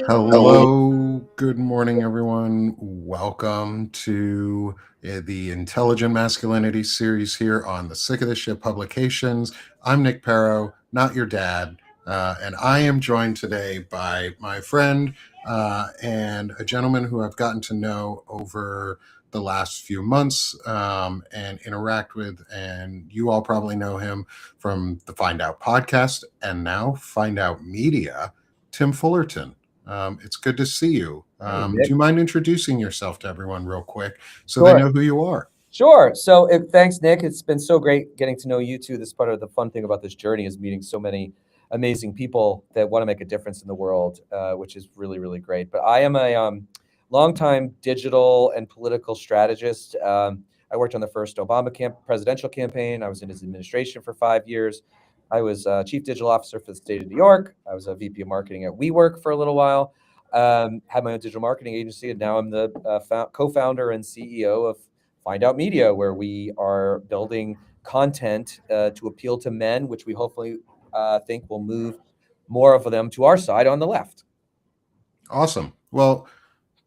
Hello, good morning, everyone. Welcome to the Intelligent Masculinity series here on the Sick of the Shit publications. I'm Nick Paro, not your dad, and I am joined today by my friend and a gentleman who I've gotten to know over the last few months and interact with. And you all probably know him from the Find Out podcast and now Find Out Media, Tim Fullerton. It's good to see you. Hey, Do Nick. you mind introducing yourself to everyone real quick so they Sure. know who you are? Sure. So thanks, Nick. It's been so great getting to know you too. This part of the fun thing about this journey is meeting so many amazing people that want to make a difference in the world, which is really, really great. But I am a longtime digital and political strategist. I worked on the first Obama presidential campaign. I was in his administration for 5 years. I was chief digital officer for the state of New York. I was a VP of marketing at WeWork for a little while. Had my own digital marketing agency, and now I'm the co-founder and CEO of Find Out Media, where we are building content to appeal to men, which we hopefully think will move more of them to our side on the left. Awesome. Well,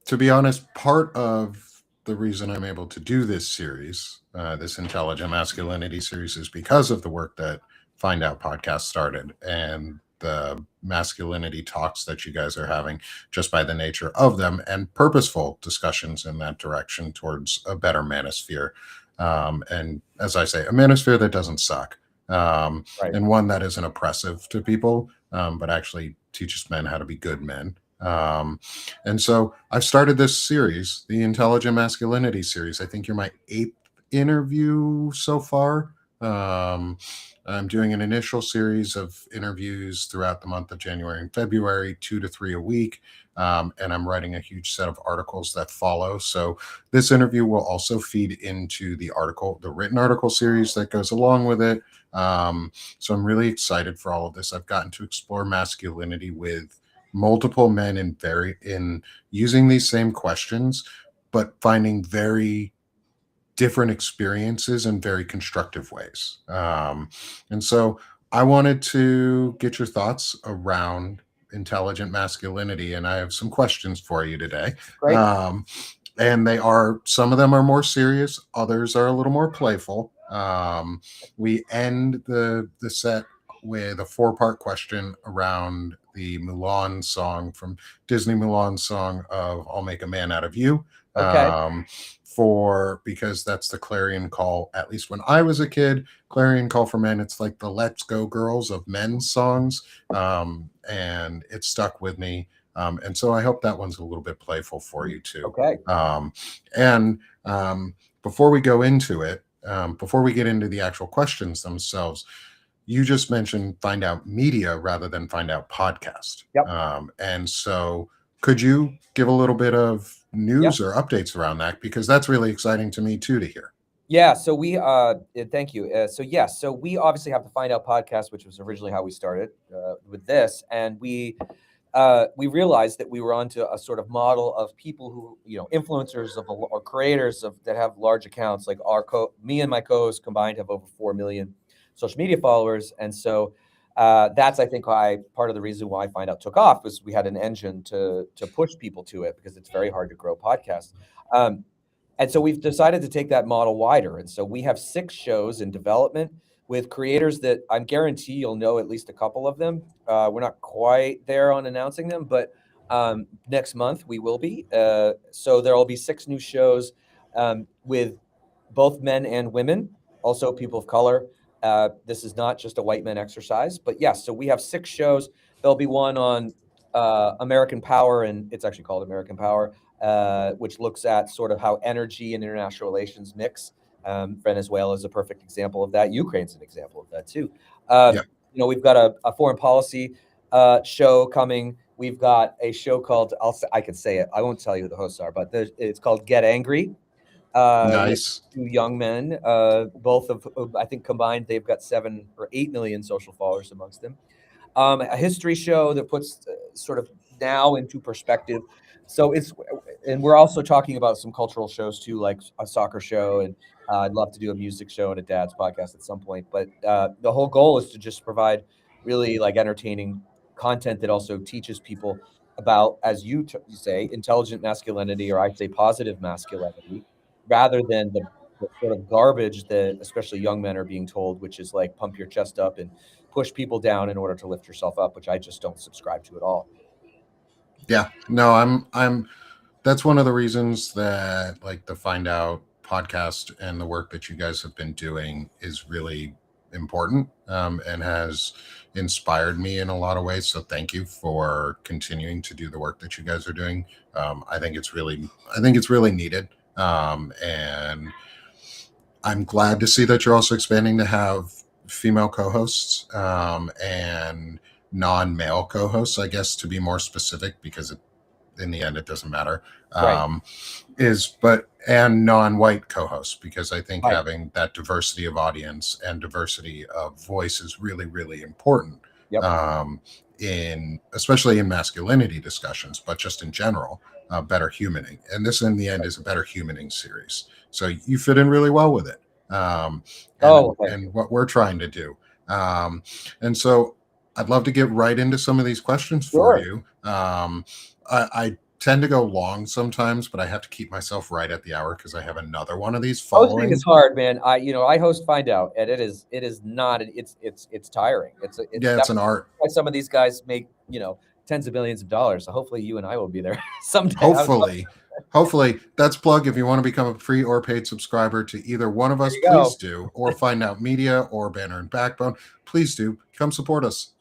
to be honest, part of the reason I'm able to do this series, this Intelligent Masculinity series, is because of the work that Find Out podcast started and the masculinity talks that you guys are having just by the nature of them and purposeful discussions in that direction towards a better manosphere. And as I say, a manosphere that doesn't suck Right. and one that isn't oppressive to people, but actually teaches men how to be good men. And so I've started this series, the Intelligent Masculinity series. I think you're my 8th interview so far. I'm doing an initial series of interviews throughout the month of January and February, 2 to 3 a week. And I'm writing a huge set of articles that follow. So this interview will also feed into the written article series that goes along with it. So I'm really excited for all of this. I've gotten to explore masculinity with multiple men in using these same questions, but finding very different experiences in very constructive ways. And so I wanted to get your thoughts around intelligent masculinity, and I have some questions for you today. Great. And some of them are more serious, others are a little more playful. We end the set with a 4-part question around the Mulan song from Disney Mulan song of "I'll Make a Man Out of You." Okay. Because that's the clarion call. At least when I was a kid, clarion call for men. It's like the "Let's Go Girls" of men's songs, and it stuck with me. And so I hope that one's a little bit playful for you too. Okay. And before we go into it, before we get into the actual questions themselves, you just mentioned Find Out Media rather than Find Out Podcast. Yep. And so could you give a little bit of news or updates around that? Because that's really exciting to me too to hear. Yeah, so thank you. So we obviously have the Find Out podcast, which was originally how we started with this, and we realized that we were onto a sort of model of people who, influencers or creators that have large accounts. Like me and my co-host combined have over 4 million social media followers, and so that's, I think, part of the reason why Find Out took off was we had an engine to push people to it, because it's very hard to grow podcasts. And so we've decided to take that model wider. And so we have 6 shows in development with creators that I guarantee you'll know at least a couple of them. We're not quite there on announcing them, but next month we will be. So there will be 6 new shows with both men and women, also people of color. This is not just a white men exercise, but yes, so we have 6 shows. There'll be one on American Power, and it's actually called American Power, which looks at sort of how energy and international relations mix. Venezuela is a perfect example of that. Ukraine's an example of that too. We've got a foreign policy show coming. We've got a show called, I can say it, I won't tell you who the hosts are, but it's called Get Angry. Nice. With 2 young men, both of, I think combined, they've got 7 or 8 million social followers amongst them. A history show that puts sort of now into perspective. And we're also talking about some cultural shows too, like a soccer show, and I'd love to do a music show and a dad's podcast at some point. But the whole goal is to just provide really like entertaining content that also teaches people about, as you say, intelligent masculinity, or I say positive masculinity, rather than the sort of garbage that especially young men are being told, which is like pump your chest up and push people down in order to lift yourself up, which I just don't subscribe to at all. Yeah, no, I'm that's one of the reasons that like the Find Out podcast and the work that you guys have been doing is really important, and has inspired me in a lot of ways. So thank you for continuing to do the work that you guys are doing. I think it's really needed, and I'm glad to see that you're also expanding to have female co-hosts, and non-male co-hosts, I guess, to be more specific, because in the end it doesn't matter. Right. Is but and non-white co-hosts, because I think Right. having that diversity of audience and diversity of voice is really, really important, Yep. in especially in masculinity discussions, but just in general, better humaning. And this, in the end, is a better humaning series. So you fit in really well with it, Oh, thank you. and what we're trying to do. And so I'd love to get right into some of these questions for Sure. you. I tend to go long sometimes, but I have to keep myself right at the hour because I have another one of these Hosting is following. hard, man. I host Find Out, and it is not, it's tiring. It's Yeah, it's that's an art. why some of these guys make, tens of millions of dollars. So hopefully you and I will be there someday. Hopefully, hopefully that's plug. If you want to become a free or paid subscriber to either one of There us, you please go. do, or Find Out Media or Banner and Backbone, please do come support us.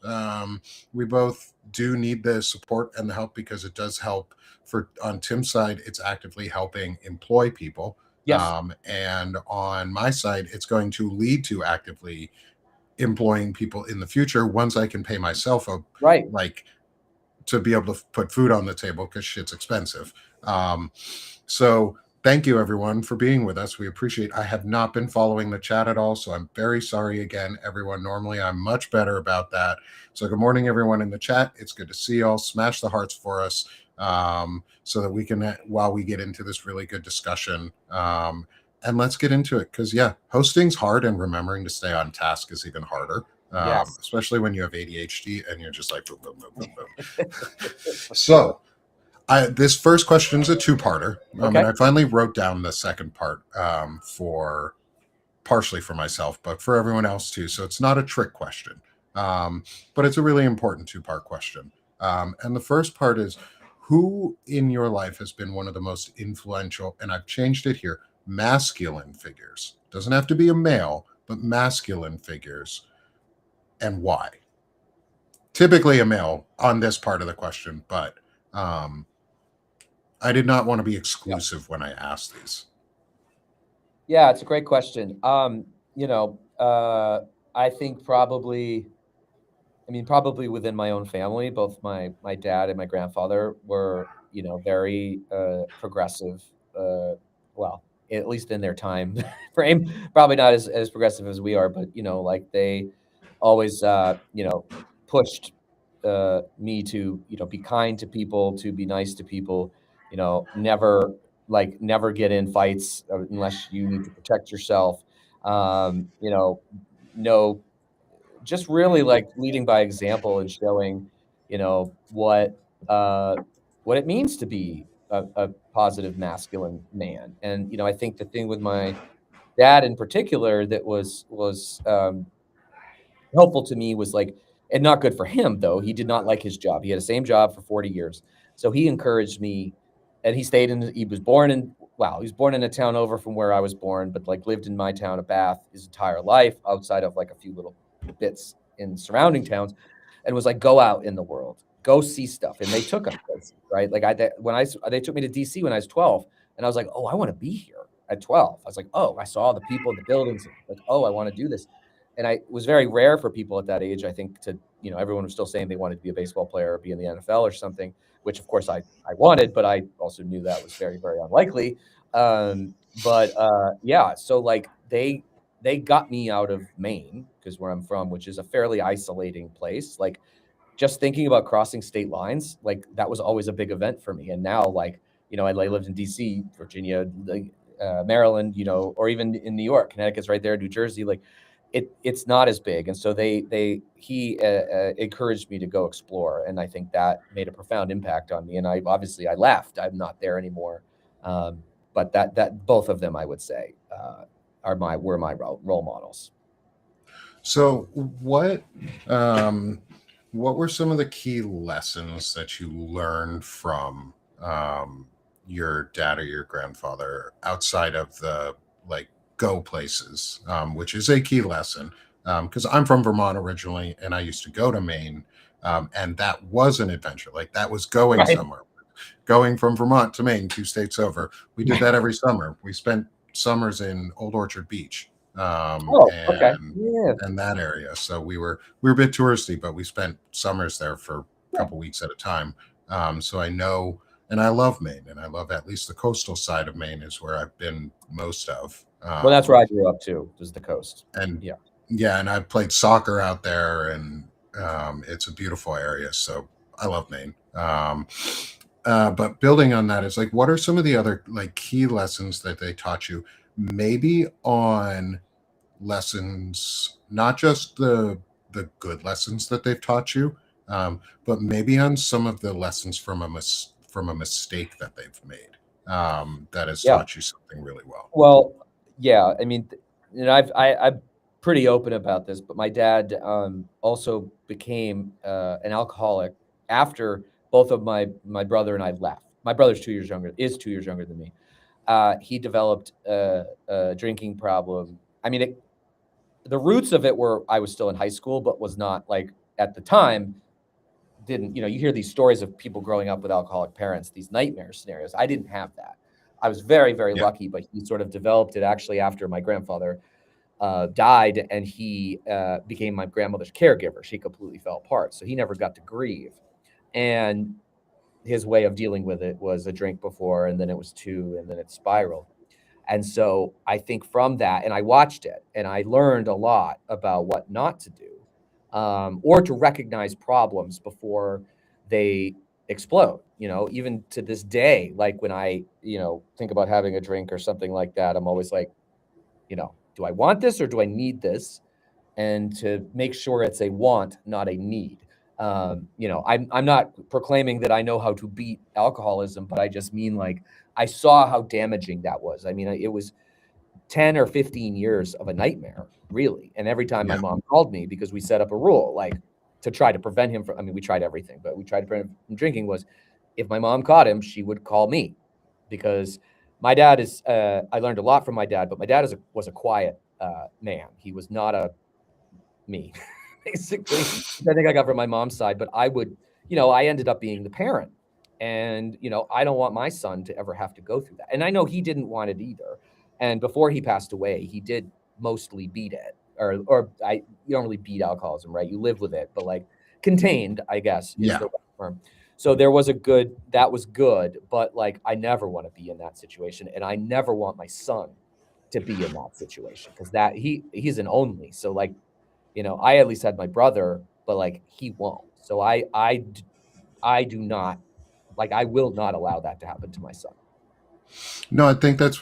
We both do need the support and the help, because it does help. For on Tim's side, it's actively helping employ people, Yes. and on my side, it's going to lead to actively employing people in the future once I can pay myself a Right. like to be able to put food on the table, because shit's expensive. So thank you everyone for being with us. We appreciate. I have not been following the chat at all, so I'm very sorry again, everyone. Normally I'm much better about that. So good morning, everyone in the chat. It's good to see y'all. Smash the hearts for us, so that we can, while we get into this really good discussion. And let's get into it, because yeah, hosting's hard, and remembering to stay on task is even harder, Yes. especially when you have ADHD and you're just like boom, boom, boom, boom, boom. So, this first question is a two-parter, Okay. and I finally wrote down the second part, for partially for myself, but for everyone else too. So it's not a trick question, but it's a really important two-part question. And the first part is, who in your life has been one of the most influential, and I've changed it here, masculine figures? Doesn't have to be a male, but masculine figures, and why? Typically a male on this part of the question, but I did not want to be exclusive when I asked these. Yeah, it's a great question. I think probably within my own family, both my dad and my grandfather were, very progressive. Well, at least in their time frame, probably not as progressive as we are, but like they always, pushed me to, be kind to people, to be nice to people, never get in fights unless you need to protect yourself. No, just really like leading by example and showing, what it means to be a positive masculine man. And I think the thing with my dad in particular that was helpful to me was like, and not good for him though. He did not like his job. He had the same job for 40 years. So he encouraged me, and he was born in a town over from where I was born, but like lived in my town of Bath his entire life, outside of like a few little bits in surrounding towns, and was like, go out in the world, go see stuff. And they took us places, right? Like they took me to DC when I was 12, and I was like, oh, I want to be here at 12. I was like, oh, I saw the people in the buildings, like, oh, I want to do this. And it was very rare for people at that age, I think, to, everyone was still saying they wanted to be a baseball player or be in the NFL or something, which of course I wanted, but I also knew that was very, very unlikely. Yeah, so like they got me out of Maine, because where I'm from, which is a fairly isolating place, like just thinking about crossing state lines, like that was always a big event for me. And now, like, I lived in DC, Virginia, Maryland, or even in New York, Connecticut's right there, New Jersey, like it's not as big. And so he encouraged me to go explore. And I think that made a profound impact on me. And I left. I'm not there anymore. But that both of them, I would say, were my role models. So what were some of the key lessons that you learned from your dad or your grandfather outside of the like go places, which is a key lesson? Because I'm from Vermont originally, and I used to go to Maine, and that was an adventure. Like that was going Right. somewhere, going from Vermont to Maine, 2 states over. We did that every summer. We spent summers in Old Orchard Beach, Oh, okay. Yeah. and that area. So we were a bit touristy, but we spent summers there for a Yeah. couple weeks at a time. So I know, and I love Maine, and I love at least the coastal side of Maine is where I've been most of. Well, that's where I grew up too, was the coast. And Yeah. yeah, and I played soccer out there, and it's a beautiful area. So I love Maine. But building on that is like, what are some of the other like key lessons that they taught you? Maybe on lessons, not just the good lessons that they've taught you, but maybe on some of the lessons from from a mistake that they've made, that has Yeah. taught you something really well. Well, yeah. I mean, I'm pretty open about this, but my dad also became an alcoholic after both of my brother and I left. My brother's 2 years younger, is 2 years younger than me. He developed a drinking problem. I mean, the roots of it were I was still in high school, but was not like at the time. Didn't you hear these stories of people growing up with alcoholic parents, these nightmare scenarios. I didn't have that. I was very, very Yeah. lucky, but he sort of developed it actually after my grandfather died, and he became my grandmother's caregiver. She completely fell apart, so he never got to grieve. And his way of dealing with it was a drink before, and then it was two, and then it spiraled. And so I think from that, and I watched it, and I learned a lot about what not to do, or to recognize problems before they explode. Even to this day, like when I, think about having a drink or something like that, I'm always like, do I want this or do I need this? And to make sure it's a want, not a need. I'm not proclaiming that I know how to beat alcoholism, but I just mean like I saw how damaging that was. I mean, it was 10 or 15 years of a nightmare, really. And every time my Yeah. mom called me, because we set up a rule, like to try to prevent him from, I mean, we tried everything, but we tried to prevent him from drinking was if my mom caught him, she would call me because my dad is, I learned a lot from my dad, but my dad was a quiet man. He was not me, basically. I think I got from my mom's side, but I ended up being the parent. And, I don't want my son to ever have to go through that. And I know he didn't want it either. And before he passed away, he did mostly beat it, you don't really beat alcoholism, right? You live with it, but like contained, I guess, is Yeah. the right term. So that was good, but like I never want to be in that situation, and I never want my son to be in that situation because he's an only. So like, I at least had my brother, but like he won't. So I do not like I will not allow that to happen to my son. No, I think that's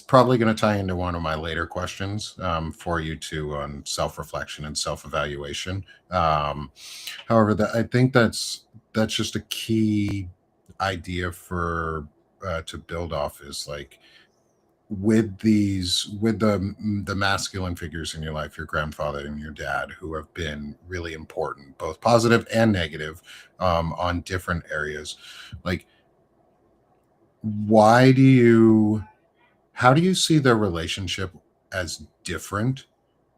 probably going to tie into one of my later questions, for you too, on self-reflection and self-evaluation. However, I think that's just a key idea for, to build off, is like with the masculine figures in your life, your grandfather and your dad, who have been really important, both positive and negative, on different areas. Like, why do you how do you see their relationship as different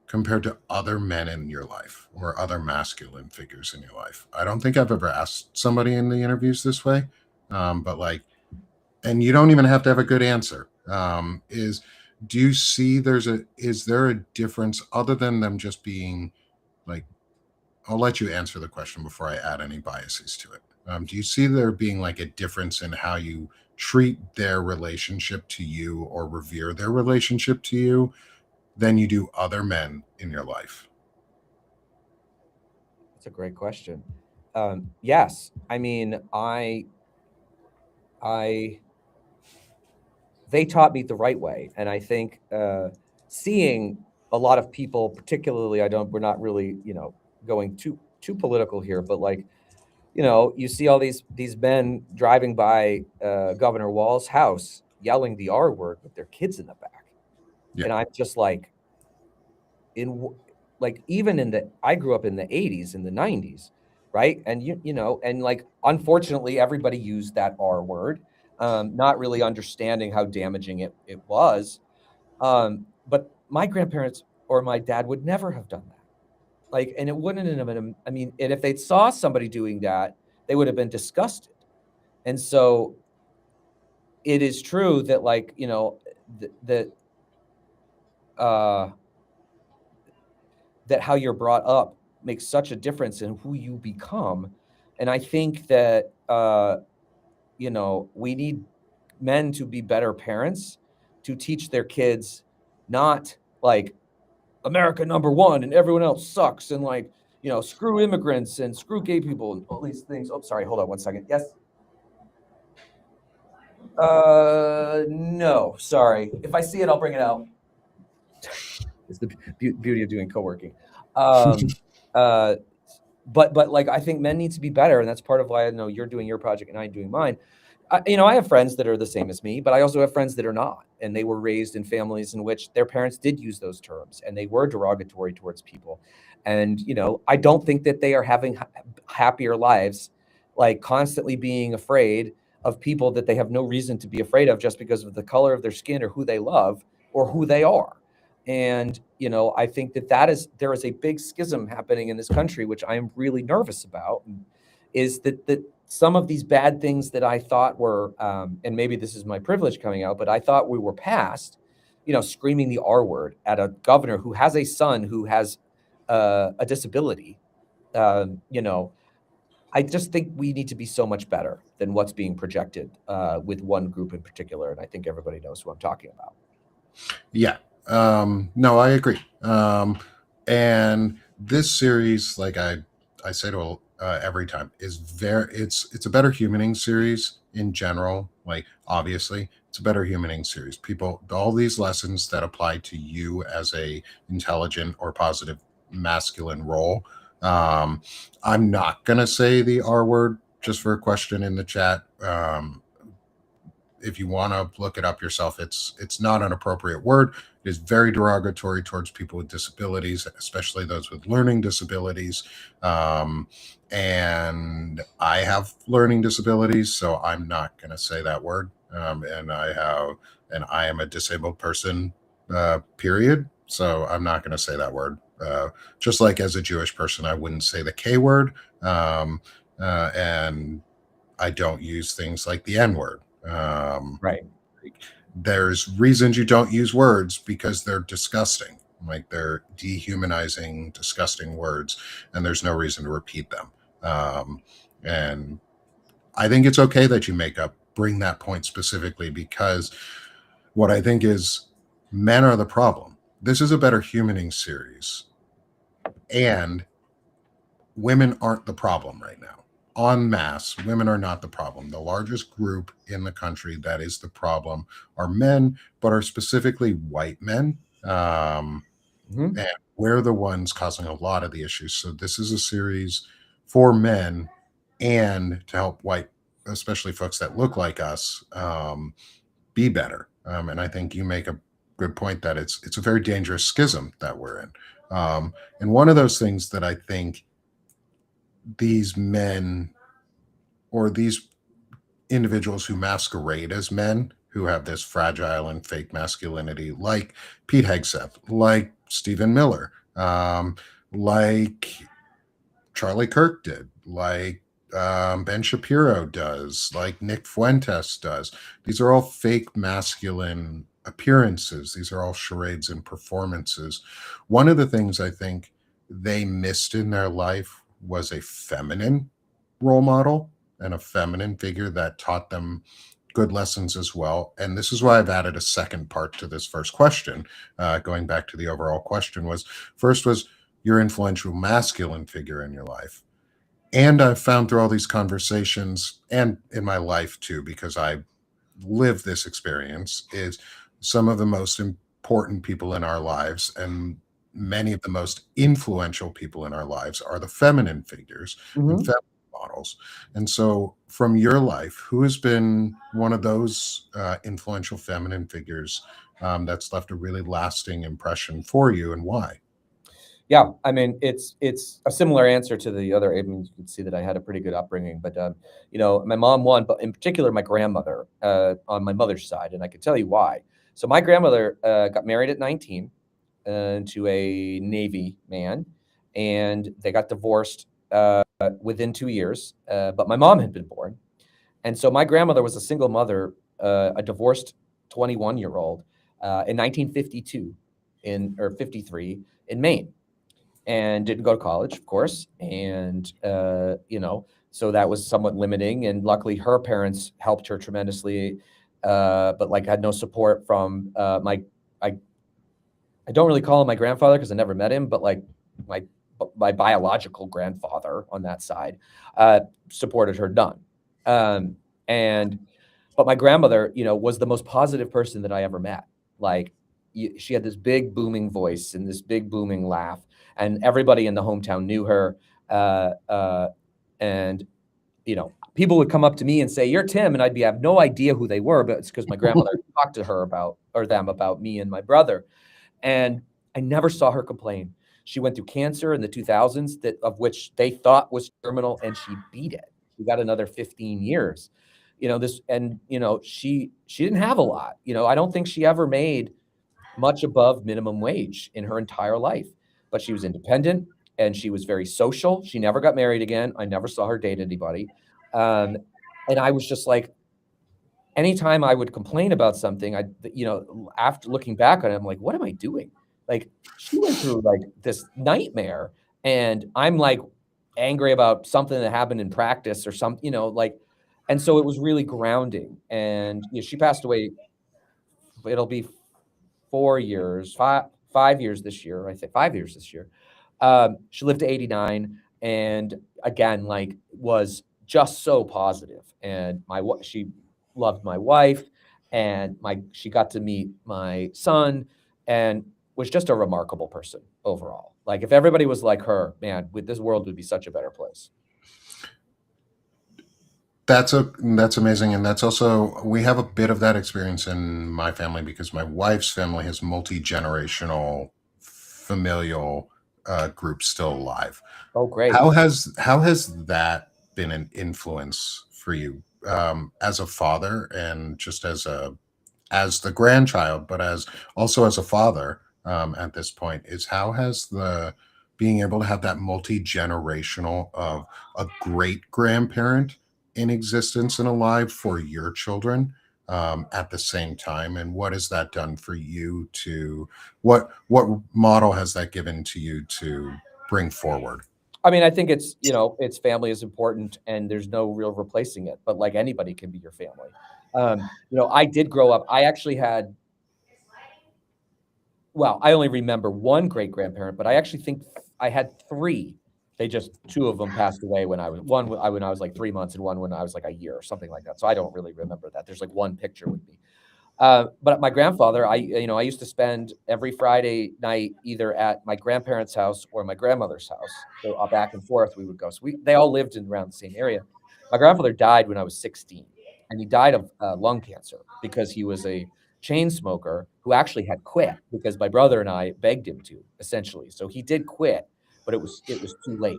compared to other men in your life or other masculine figures in your life? I don't think I've ever asked somebody in the interviews this way, but like, and you don't even have to have a good answer. Is Do you see is there a difference other than them just being like? I'll let you answer the question before I add any biases to it. Do you see there being like a difference in how you treat their relationship to you or revere their relationship to you than you do other men in your life? That's a great question. Yes, I mean, I they taught me the right way, and I think seeing a lot of people, particularly, we're not really, going too political here, but like, you see all these men driving by Governor Walz's house yelling the R word with their kids in the back. Yeah. And I'm just like, even I grew up in the 80s and the 90s, right? And and like, unfortunately, everybody used that R word, not really understanding how damaging it was. But my grandparents or my dad would never have done that. Like, and it wouldn't have been, I mean, and if they saw somebody doing that, they would have been disgusted. And so it is true that, like, uh, that how you're brought up makes such a difference in who you become. And I think that, we need men to be better parents, to teach their kids not like America #1 and everyone else sucks, and like, screw immigrants and screw gay people and all these things. Oh, sorry. Hold on 1 second. Yes. No, sorry. If I see it, I'll bring it out. It's the beauty of doing co-working. But like, I think men need to be better, and that's part of why I know you're doing your project and I'm doing mine. I have friends that are the same as me, but I also have friends that are not, and they were raised in families in which their parents did use those terms, and they were derogatory towards people. And I don't think that they are having happier lives, like constantly being afraid of people that they have no reason to be afraid of just because of the color of their skin or who they love or who they are. And I think that there is a big schism happening in this country, which I am really nervous about, is that some of these bad things that I thought were, and maybe this is my privilege coming out, but I thought we were past, screaming the R word at a governor who has a son who has a disability. I just think we need to be so much better than what's being projected with one group in particular. And I think everybody knows who I'm talking about. Yeah. No, I agree. And this series, like I say to every time, is it's a better humaning series in general. Like, obviously, it's a better humaning series. People, all these lessons that apply to you as a intelligent or positive masculine role. I'm not gonna say the R word just for a question in the chat. If you want to look it up yourself, it's not an appropriate word. It is very derogatory towards people with disabilities, especially those with learning disabilities. And I have learning disabilities, so I'm not going to say that word. And I am a disabled person, period. So I'm not going to say that word. Just like as a Jewish person, I wouldn't say the K word. And I don't use things like the N word. Right. There's reasons you don't use words because they're disgusting, like they're dehumanizing, disgusting words, and there's no reason to repeat them. And I think it's okay that you bring that point specifically, because what I think is men are the problem. This is a better humaning series, and women aren't the problem right now. En masse, women are not the problem. The largest group in the country that is the problem are men, but are specifically white men. And we're the ones causing a lot of the issues. So this is a series for men and to help white, especially folks that look like us, be better. And I think you make a good point that it's a very dangerous schism that we're in. And one of those things that I think these men or these individuals who masquerade as men, who have this fragile and fake masculinity, like Pete Hegseth, like Stephen Miller, like Charlie Kirk did, like Ben Shapiro does, like Nick Fuentes does. These are all fake masculine appearances. These are all charades and performances. One of the things I think they missed in their life was a feminine role model and a feminine figure that taught them good lessons as well. And this is why I've added a second part to this first question. Going back to the overall question, was your influential masculine figure in your life. And I've found through all these conversations and in my life too, because I live this experience, is some of the most important people in our lives, and many of the most influential people in our lives are the feminine figures and Mhm. feminine models. And so, from your life, who has been one of those influential feminine figures that's left a really lasting impression for you, and why? Yeah, I mean, it's a similar answer to the other. I mean, you can see that I had a pretty good upbringing, but my mom won, but in particular, my grandmother on my mother's side, and I can tell you why. So my grandmother got married at 19 to a Navy man, and they got divorced within 2 years. But my mom had been born, and so my grandmother was a single mother, a divorced 21-year-old in 1952 in or 53 in Maine, and didn't go to college, of course. And, so that was somewhat limiting. And luckily, her parents helped her tremendously, but like had no support from I, I don't really call him my grandfather because I never met him, but like my my biological grandfather on that side supported her none. Um, and but my grandmother, was the most positive person that I ever met. Like she had this big booming voice and this big booming laugh, and everybody in the hometown knew her. Uh, uh, and people would come up to me and say, "You're Tim," and I'd have no idea who they were, but it's because my grandmother talked to her about me and my brother, and I never saw her complain. She went through cancer in the 2000s of which they thought was terminal, and she beat it. She got another 15 years. She didn't have a lot. I don't think she ever made much above minimum wage in her entire life, but she was independent and she was very social. She never got married again. I never saw her date anybody. And I was just like, anytime I would complain about something, after looking back on it, I'm like, what am I doing? Like, she went through like this nightmare, and I'm like angry about something that happened in practice or and so it was really grounding. And she passed away. It'll be 4 years, 5 years this year. I think 5 years this year. She lived to 89, and again, like, was just so positive. And she loved my wife, and she got to meet my son, and was just a remarkable person overall. Like, if everybody was like her, man, this world would be such a better place. That's amazing, and that's also, we have a bit of that experience in my family because my wife's family has multi-generational familial groups still alive. Oh, great. How has that been an influence for you as a father, and just as the grandchild, but as also as a father at this point? Is how has the being able to have that multi-generational of a great grandparent in existence and alive for your children at the same time, and what has that done for you to what model has that given to you to bring forward? I mean, I think it's family is important, and there's no real replacing it. But like, anybody can be your family. I did grow up. I actually had Well, I only remember one great grandparent, but I actually think I had three. Two of them passed away when I was like 3 months, and one when I was like a year or something like that. So I don't really remember that. There's like one picture with me. But my grandfather, I used to spend every Friday night either at my grandparents' house or my grandmother's house. So back and forth we would go. So they all lived in around the same area. My grandfather died when I was 16, and he died of lung cancer because he was a chain smoker who actually had quit because my brother and I begged him to, essentially. So he did quit, but it was too late.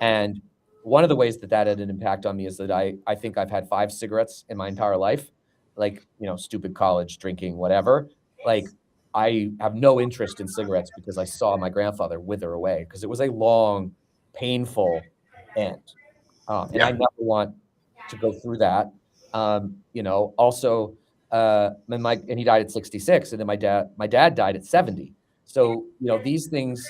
And one of the ways that had an impact on me is that I think I've had 5 cigarettes in my entire life, like, stupid college drinking, whatever. Like, I have no interest in cigarettes because I saw my grandfather wither away, because it was a long, painful end. And I Yeah. never want to go through that. Also, and he died at 66, and then my dad died at 70. So, these things,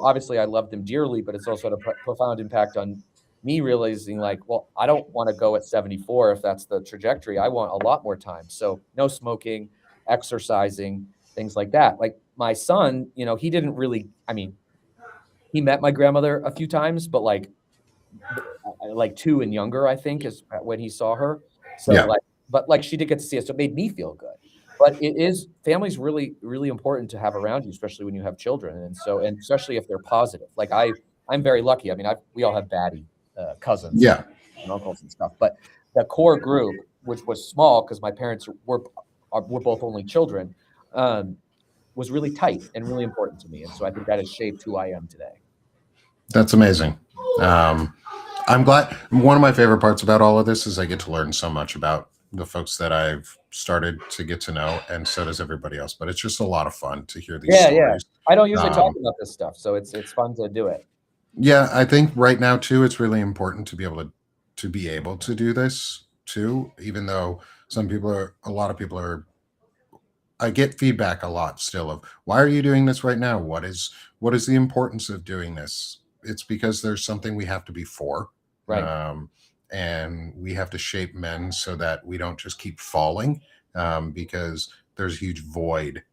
obviously I love them dearly, but it's also had a profound impact on me realizing, like, well, I don't want to go at 74 if that's the trajectory. I want a lot more time. So no smoking, exercising, things like that. Like my son, he didn't really, I mean, he met my grandmother a few times, but like 2 and younger, I think, is when he saw her. So Yeah. like, but like, she did get to see us, so it made me feel good. But it is family's really, really important to have around you, especially when you have children, and especially if they're positive. Like I'm very lucky. I mean, we all have baddie cousins Yeah. and uncles and stuff, but the core group, which was small because my parents were both only children, um, was really tight and really important to me, and so I think that has shaped who I am today. That's amazing. I'm glad. One of my favorite parts about all of this is I get to learn so much about the folks that I've started to get to know, and so does everybody else. But it's just a lot of fun to hear these Yeah. stories. I don't usually talk Um, about this stuff, so it's fun to do it. yeah, I think right now too, it's really important to be able to do this too. Even though a lot of people are. I get feedback a lot still of why are you doing this right now? What is the importance of doing this? It's because there's something we have to be for, Right. and we have to shape men so that we don't just keep falling, because there's a huge void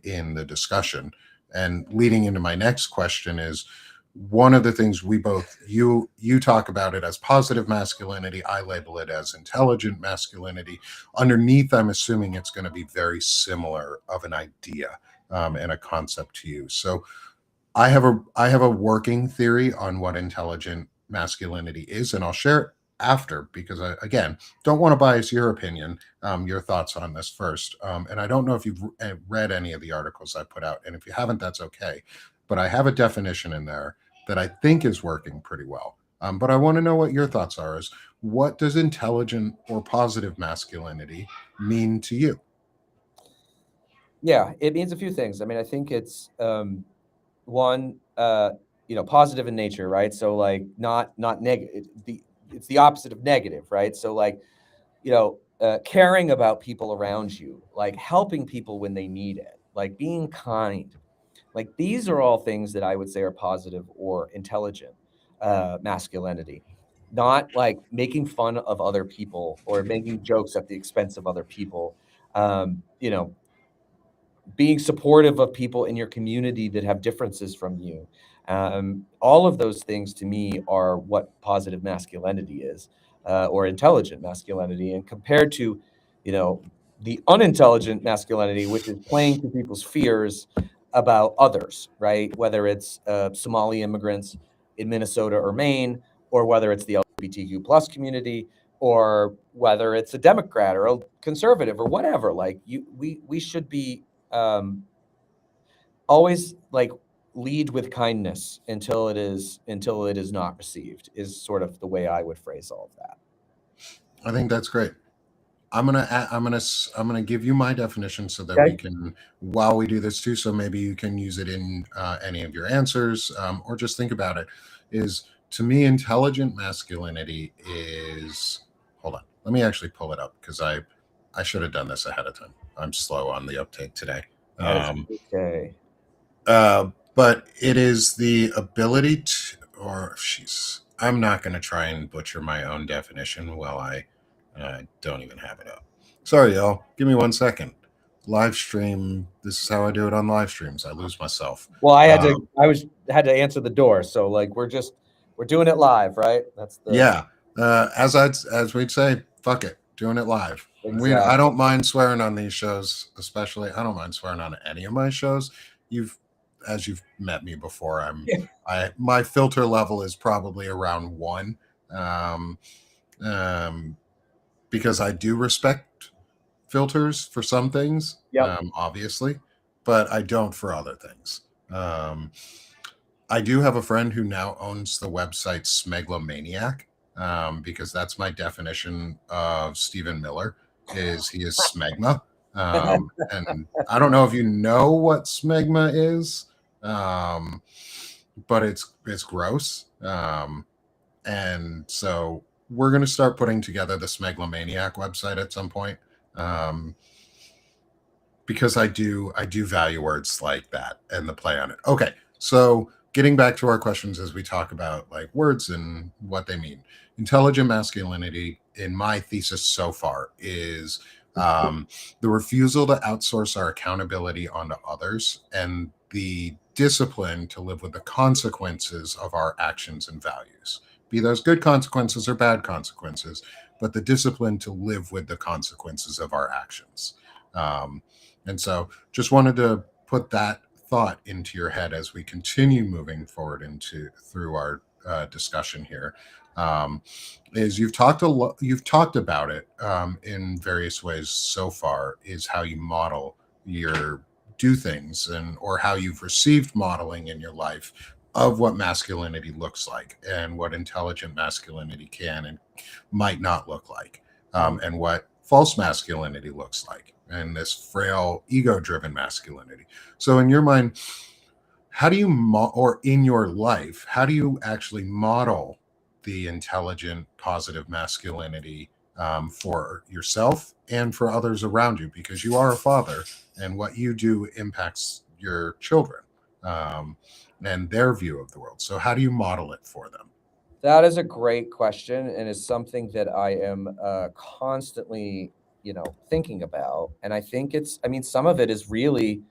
in the discussion. And leading into my next question is one of the things we both you talk about it as positive masculinity, I label it as intelligent masculinity. Underneath, I'm assuming it's going to be very similar of an idea, and a concept to you. So I have a working theory on what intelligent masculinity is, and I'll share it after because I, again, don't want to bias your opinion, your thoughts on this first. And I don't know if you've read any of the articles I put out, and if you haven't, that's okay. But I have a definition in there that I think is working pretty well. But I want to know what your thoughts are. Is what does intelligent or positive masculinity mean to you? Yeah, it means a few things. I mean, I think it's one, positive in nature, right? So like not negative. It's the opposite of negative, right? So like, caring about people around you, like helping people when they need it, like being kind, like these are all things that I would say are positive or intelligent masculinity. Not like making fun of other people or making jokes at the expense of other people. Um, you know, being supportive of people in your community that have differences from you. All of those things to me are what positive masculinity is, or intelligent masculinity. And compared to, you know, the unintelligent masculinity, which is playing to people's fears about others, right? Whether it's Somali immigrants in Minnesota or Maine, or whether it's the LGBTQ plus community, or whether it's a Democrat or a conservative or whatever. Like we should be always like lead with kindness until it is not received is sort of the way I would phrase all of that. I think that's great. I'm gonna give you my definition so that we Okay. can, while we do this too, so maybe you can use it in any of your answers, or just think about it. Is to me, intelligent masculinity is. Hold on, let me actually pull it up because I should have done this ahead of time. I'm slow on the uptake today. That is Um, okay. but it is the ability to, or she's. I'm not going to try and butcher my own definition while I don't even have it up. Sorry, y'all. Give me 1 second. Live stream. This is how I do it on live streams. I lose myself. Well, Um, had to answer the door, so like we're doing it live, right? That's the yeah. As we'd say, fuck it, doing it live. I exact. don't mind swearing on these shows, especially. I don't mind swearing on any of my shows. You've, as you've met me before, my filter level is probably around one, um, um, because I do respect filters for some things, Yep. obviously, but I don't for other things. Um, I do have a friend who now owns the website Smeglomaniac, because that's my definition of Stephen Miller. Is he is smegma, and I don't know if you know what smegma is, um, but it's gross, and so we're gonna start putting together the Smeglomaniac website at some point. Um, because I do value words like that and the play on it. Okay, so getting back to our questions as we talk about like words and what they mean. Intelligent masculinity, in my thesis so far, is the refusal to outsource our accountability onto others and the discipline to live with the consequences of our actions and values. Be those good consequences or bad consequences, but the discipline to live with the consequences of our actions. Um, and so just wanted to put that thought into your head as we continue moving forward into through our discussion here. Um, is you've talked about it in various ways so far, is how you model your do things, and or how you've received modeling in your life of what masculinity looks like and what intelligent masculinity can and might not look like, Mm. and what false masculinity looks like, and this frail ego driven masculinity. So in your mind, how do you or in your life, how do you actually model the intelligent positive masculinity, for yourself and for others around you, because you are a father and what you do impacts your children, um, and their view of the world. So how do you model it for them? That is a great question, and is something that I am constantly, thinking about. And I think I mean, some of it is really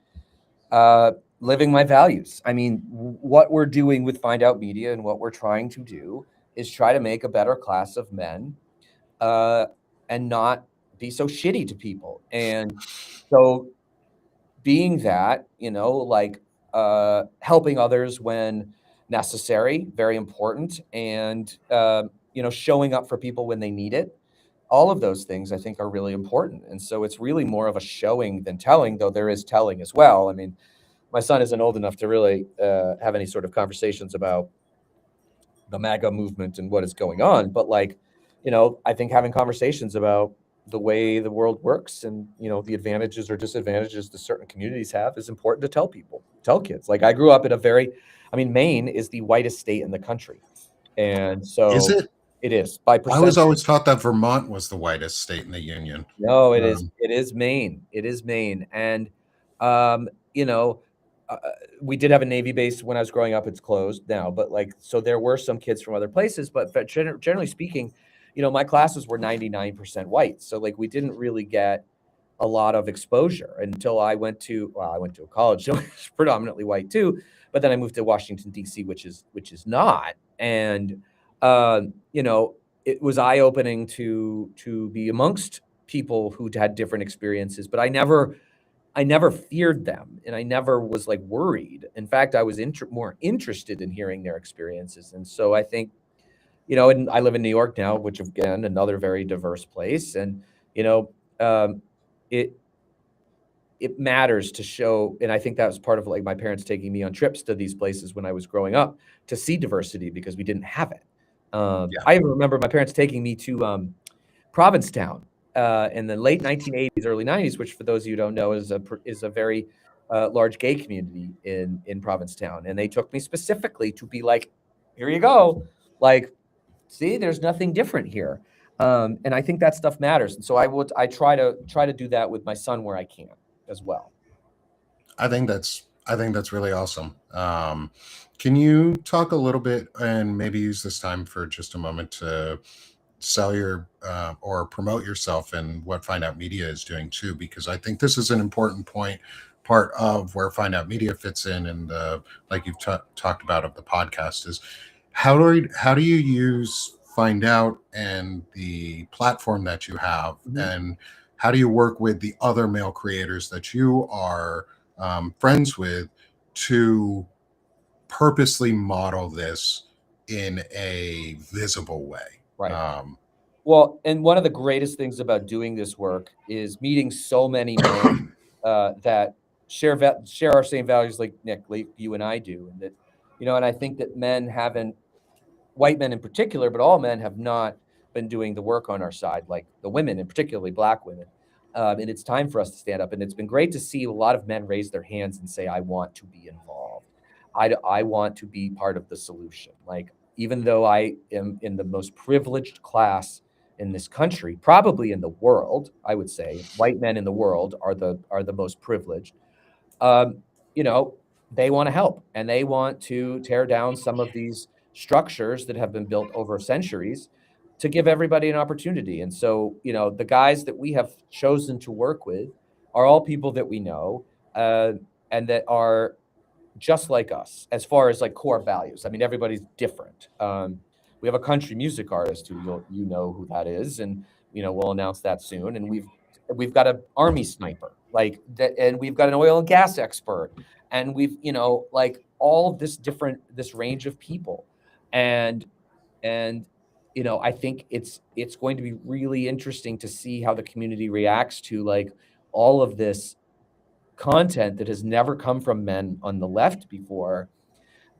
uh, living my values. I mean, what we're doing with Find Out Media and what we're trying to do is try to make a better class of men, uh, and not be so shitty to people. And so, being that, like helping others when necessary, very important, and showing up for people when they need it. All of those things I think are really important. And so it's really more of a showing than telling, though there is telling as well. I mean, my son isn't old enough to really have any sort of conversations about the MAGA movement and what is going on. But like, I think having conversations about the way the world works and, the advantages or disadvantages that certain communities have is important to tell people, tell kids. Like I grew up in I mean, Maine is the whitest state in the country. And Is so it? it is by I was percent. always taught that Vermont was the whitest state in the union. No, it is. Um, It is Maine. It is Maine, and um, you know, we did have a Navy base when I was growing up. It's closed now, but like, so there were some kids from other places. But generally speaking, my classes were 99% white, so like we didn't really get a lot of exposure until I went to a college, so it's predominantly white too. But then I moved to Washington D.C., which is not, and you know, it was eye opening to be amongst people who'd had different experiences. But I never feared them, and I never was like worried. In fact, I was more interested in hearing their experiences, and so I think and I live in New York now, which again another very diverse place, and you know. It it matters to show, and I think that was part of like my parents taking me on trips to these places when I was growing up to see diversity because we didn't have it. yeah. I even remember my parents taking me to Provincetown in the late 1980s, early 90s, which for those of you who don't know is a very large gay community in Provincetown, and they took me specifically to be like, here you go, like, see, there's nothing different here. And I think that stuff matters, and so I try to do that with my son where I can as well. I think that's really awesome. Can you talk a little bit and maybe use this time for just a moment to sell your or promote yourself and what Find Out Media is doing too? Because I think this is an important part of where Find Out Media fits in, and like you've talked about of the podcast is how do you use Find Out and the platform that you have, Mhm. and how do you work with the other male creators that you are friends with to purposely model this in a visible way? Right. Um, Well, and one of the greatest things about doing this work is meeting so many men that share our same values, like Nick, like you and I do, and that and I think that men haven't, white men in particular, but all men have not been doing the work on our side, like the women, and particularly Black women. And it's time for us to stand up. And it's been great to see a lot of men raise their hands and say, "I want to be involved. I want to be part of the solution." Like, even though I am in the most privileged class in this country, probably in the world, I would say, white men in the world are the most privileged. um, you know, they want to help and they want to tear down some of these structures that have been built over centuries to give everybody an opportunity. And so, the guys that we have chosen to work with are all people that we know, uh, and that are just like us as far as like core values. I mean, everybody's different. We have a country music artist who you know who that is, and we'll announce that soon. And we've we've got an army sniper, like that, and we've got an oil and gas expert, and we've, like all of this range of people. And I think it's going to be really interesting to see how the community reacts to like all of this content that has never come from men on the left before.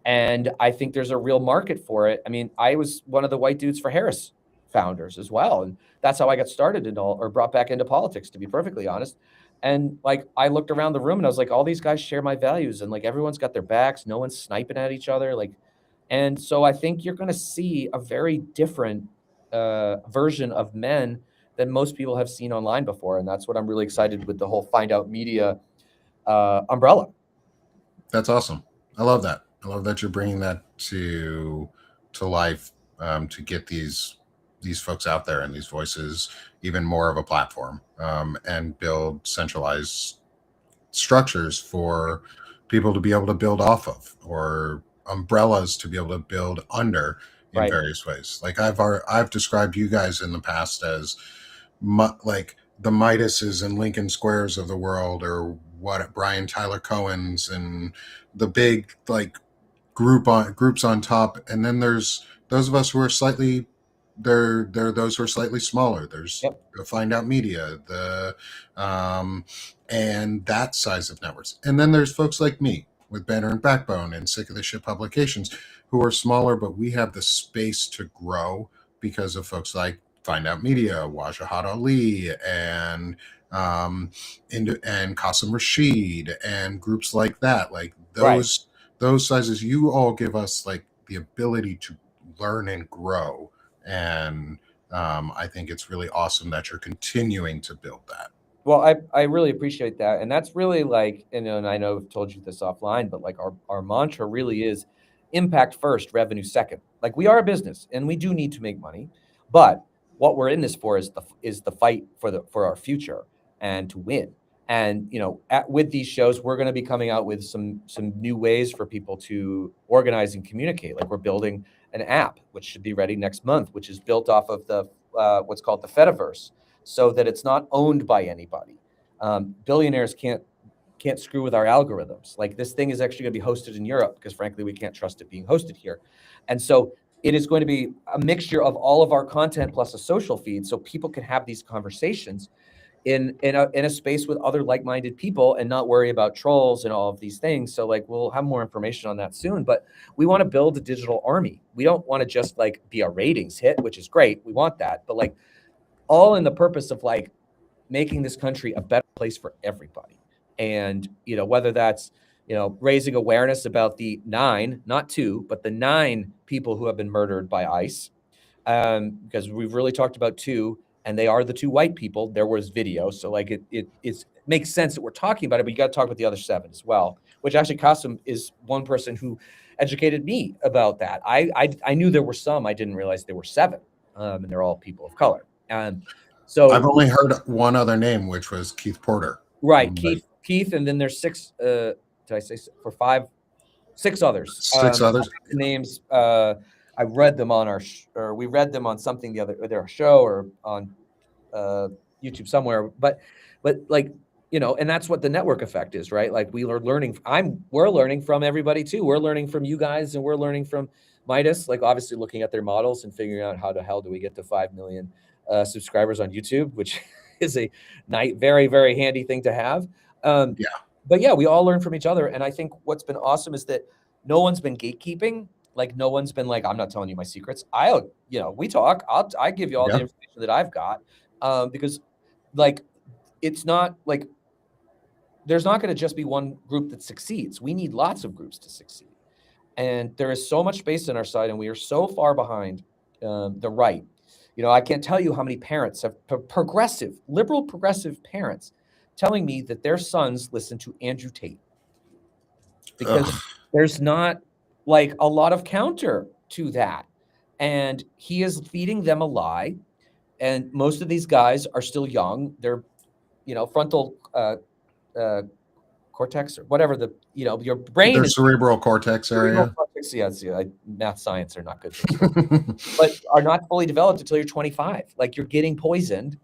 And I think there's a real market for it. I mean, I was one of the White Dudes for Harris founders as well. And that's how I got started or brought back into politics, to be perfectly honest. And like, I looked around the room and I was like, all these guys share my values, and like, everyone's got their backs. No one's sniping at each other. Like, and so I think you're going to see a very different version of men than most people have seen online before. And that's what I'm really excited with the whole Find Out Media umbrella. That's awesome. I love that. I love that you're bringing that to life, to get these folks out there and these voices even more of a platform, and build centralized structures for people to be able to build off of, or umbrellas to be able to build under in various ways. Like I've described you guys in the past as like the Midases and Lincoln Squares of the world, or what Brian Tyler Cohen's, and the big like groups on top. And then there's those of us who are slightly there are those who are slightly smaller. There's the Find Out Media, and that size of networks. And then there's folks like me with Banner and Backbone and Sick of the Shit Publications, who are smaller, but we have the space to grow because of folks like Find Out Media, Wajahat Ali, and Qasim Rashid, and groups like that. Like those sizes, you all give us like the ability to learn and grow. And I think it's really awesome that you're continuing to build that. Well, I really appreciate that. And that's really like, and I know I've told you this offline, but like our mantra really is impact first, revenue second. Like, we are a business and we do need to make money, but what we're in this for is the fight for our future and to win. And with these shows, we're going to be coming out with some new ways for people to organize and communicate. Like, we're building an app which should be ready next month, which is built off of the what's called the Fediverse, so that it's not owned by anybody. Billionaires can't screw with our algorithms. Like, this thing is actually going to be hosted in Europe because, frankly, we can't trust it being hosted here. And so it is going to be a mixture of all of our content plus a social feed, so people can have these conversations in a space with other like-minded people and not worry about trolls and all of these things. So like, we'll have more information on that soon, but we want to build a digital army. We don't want to just like be a ratings hit, which is great. We want that, but like, all in the purpose of like making this country a better place for everybody. And, whether that's, raising awareness about the 9, not 2, but the 9 people who have been murdered by ICE. Because we've really talked about 2, and they are the 2 white people. There was video. So like, it makes sense that we're talking about it, but you got to talk about the other 7 as well, which actually Qasim is one person who educated me about that. I knew there were some, I didn't realize there were 7, and they're all people of color. So I've only heard one other name, which was Keith Porter. Right, Keith, and then there's 6. Did I say 6 others? 6 others. The names. I read them on or we read them on something their show or on YouTube somewhere. But like, and that's what the network effect is, right? Like, we are learning. We're learning from everybody too. We're learning from you guys, and we're learning from Midas. Like, obviously looking at their models and figuring out how the hell do we get to 5 million subscribers on YouTube, which is a very, very handy thing to have. But yeah, we all learn from each other. And I think what's been awesome is that no one's been gatekeeping. Like, no one's been like, I'm not telling you my secrets. We talk. I give you all the information that I've got, because like, it's not like there's not going to just be one group that succeeds. We need lots of groups to succeed. And there is so much space on our side, and we are so far behind the right. I can't tell you how many parents have liberal progressive parents telling me that their sons listen to Andrew Tate, because there's not like a lot of counter to that. And he is feeding them a lie. And most of these guys are still young. They're, frontal cortex or whatever your brain. Their cerebral cortex area. Yeah, math, science are not good things, but are not fully developed until you're 25. Like, you're getting poisoned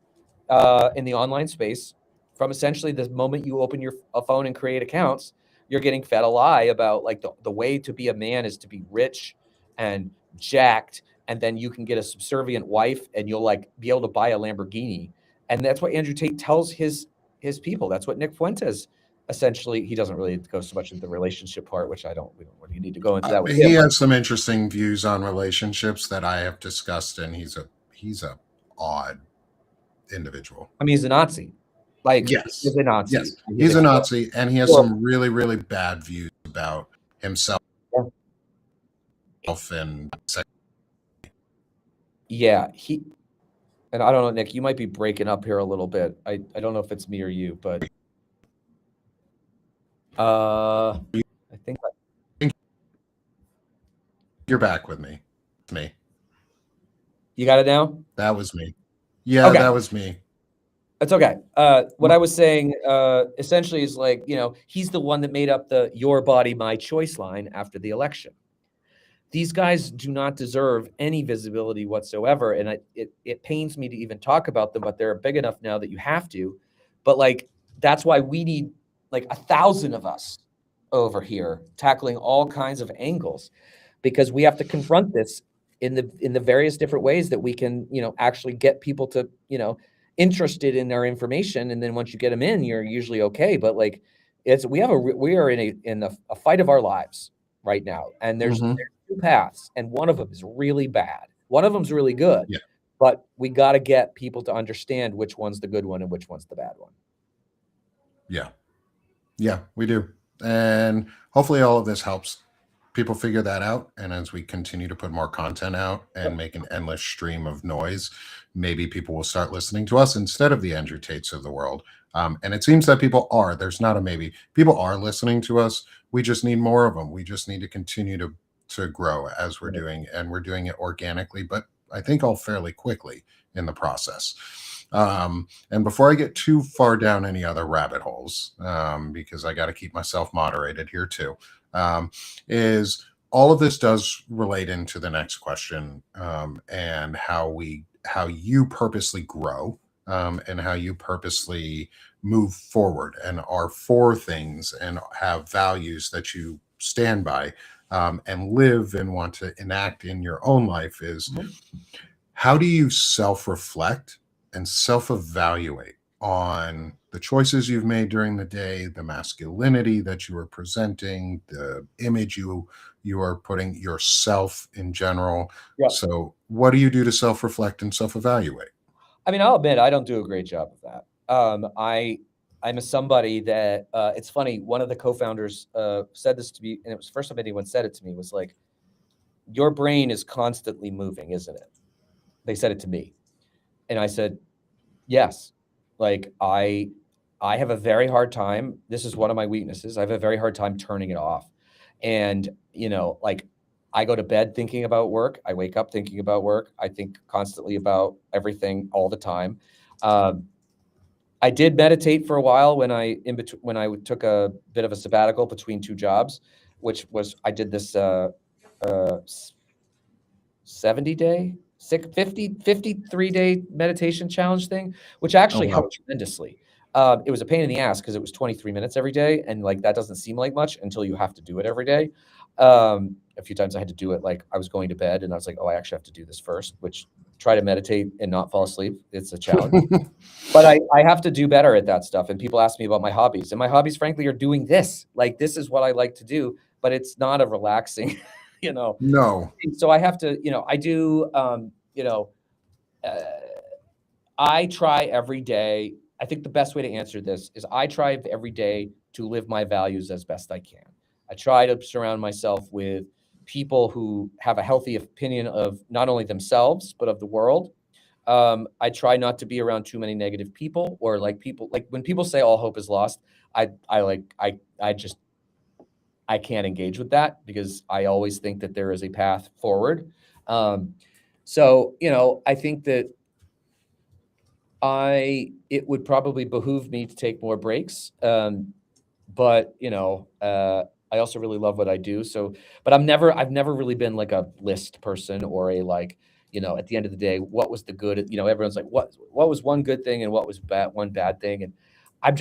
in the online space, from essentially the moment you open a phone and create accounts, you're getting fed a lie about like the way to be a man is to be rich and jacked, and then you can get a subservient wife and you'll like be able to buy a Lamborghini. And that's what Andrew Tate tells his people. That's what Nick Fuentes essentially, he doesn't really go so much into the relationship part, which we don't really need to go into that with He him. has some interesting views on relationships that I have discussed, and he's a odd individual. I mean, he's a Nazi. Like, Yes, he's a Nazi. yes, he's a Nazi, and he has some really, really bad views about himself and sex. Yeah, and I don't know, Nick, you might be breaking up here a little bit. I don't know if it's me or you, but I think You're back with me. It's me. You got it now? That was me. Yeah, Okay. that was me. It's okay. What I was saying essentially is like, he's the one that made up the "your body, my choice" line after the election. These guys do not deserve any visibility whatsoever, and it pains me to even talk about them, but they're big enough now that you have to. But like, that's why we need like 1,000 of us over here tackling all kinds of angles, because we have to confront this in the various different ways that we can, actually get people to, interested in our information. And then once you get them in, you're usually okay. But like, we are in a fight of our lives right now, and there's two paths, and one of them is really bad. One of them's really good. Yeah. But we got to get people to understand which one's the good one and which one's the bad one. Yeah. Yeah, we do. And hopefully all of this helps people figure that out. And as we continue to put more content out and make an endless stream of noise, maybe people will start listening to us instead of the Andrew Tates of the world. And it seems that people are. There's not a maybe. People are listening to us. We just need more of them. We just need to continue to grow as we're doing, and we're doing it organically, but I think all fairly quickly in the process. And before I get too far down any other rabbit holes, because I got to keep myself moderated here too, is all of this does relate into the next question, and how you purposely grow, and how you purposely move forward and are for things and have values that you stand by, and live and want to enact in your own life is, how do you self-reflect and self-evaluate on the choices you've made during the day, the masculinity that you are presenting, the image you are putting, yourself in general? Yeah. So what do you do to self-reflect and self-evaluate? I mean, I'll admit I don't do a great job of that. I'm somebody that it's funny. One of the co-founders said this to me, and it was the first time anyone said it to me, was like, "Your brain is constantly moving, isn't it?" They said it to me, and I said, "Yes." Like I have a very hard time. This is one of my weaknesses. I have a very hard time turning it off, and like, I go to bed thinking about work. I wake up thinking about work. I think constantly about everything all the time. I did meditate for a while when I took a bit of a sabbatical between two jobs, which was, I did this 70-day, 53-day meditation challenge thing, which actually helped tremendously. It was a pain in the ass because it was 23 minutes every day, and like that doesn't seem like much until you have to do it every day. A few times I had to do it like I was going to bed, and I was like, oh, I actually have to do this first, which, try to meditate and not fall asleep. It's a challenge. But I have to do better at that stuff. And people ask me about my hobbies, and my hobbies, frankly, are doing this. Like, this is what I like to do, but it's not a relaxing, No. So I have to, I do, I try every day. I think the best way to answer this is I try every day to live my values as best I can. I try to surround myself with people who have a healthy opinion of not only themselves, but of the world. I try not to be around too many negative people, or like people, like when people say all hope is lost, I can't engage with that, because I always think that there is a path forward. So, I think that it would probably behoove me to take more breaks. But, I also really love what I do. So, but I've never really been like a list person or a like, at the end of the day, what was the good? Everyone's like, what was one good thing and what was one bad thing? And I'm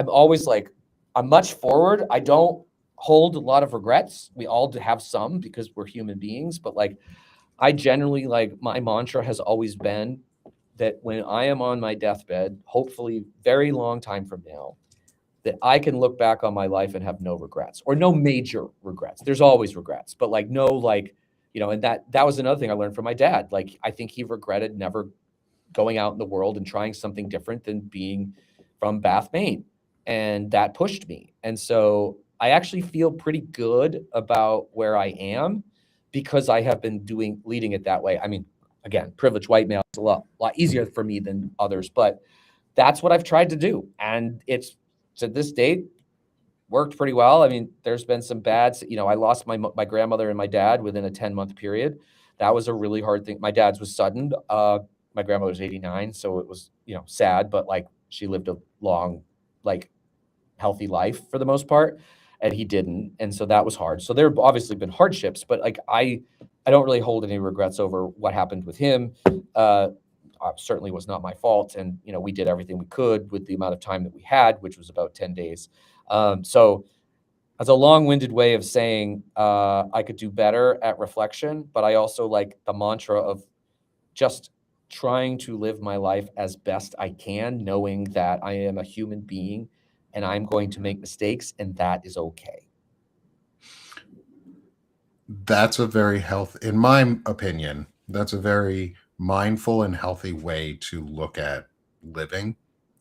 always like, I'm much forward. I don't hold a lot of regrets. We all have some because we're human beings, but like, I generally like my mantra has always been that when I am on my deathbed, hopefully very long time from now, that I can look back on my life and have no regrets or no major regrets. There's always regrets, but like no, like, and that was another thing I learned from my dad. Like, I think he regretted never going out in the world and trying something different than being from Bath, Maine. And that pushed me. And so I actually feel pretty good about where I am because I have been leading it that way. I mean, again, privileged white male, it's a lot easier for me than others, but that's what I've tried to do. And it's to this date worked pretty well. I mean, there's been some bad, I lost my grandmother and my dad within a 10-month period. That was a really hard thing. My dad's was sudden. My grandmother was 89, so it was, sad, but like she lived a long, like healthy life for the most part, and he didn't. And so that was hard. So there have obviously been hardships, but like I don't really hold any regrets over what happened with him. Certainly was not my fault. And, we did everything we could with the amount of time that we had, which was about 10 days. So that's a long-winded way of saying I could do better at reflection, but I also like the mantra of just trying to live my life as best I can, knowing that I am a human being and I'm going to make mistakes, and that is okay. That's a very in my opinion, that's a very mindful and healthy way to look at living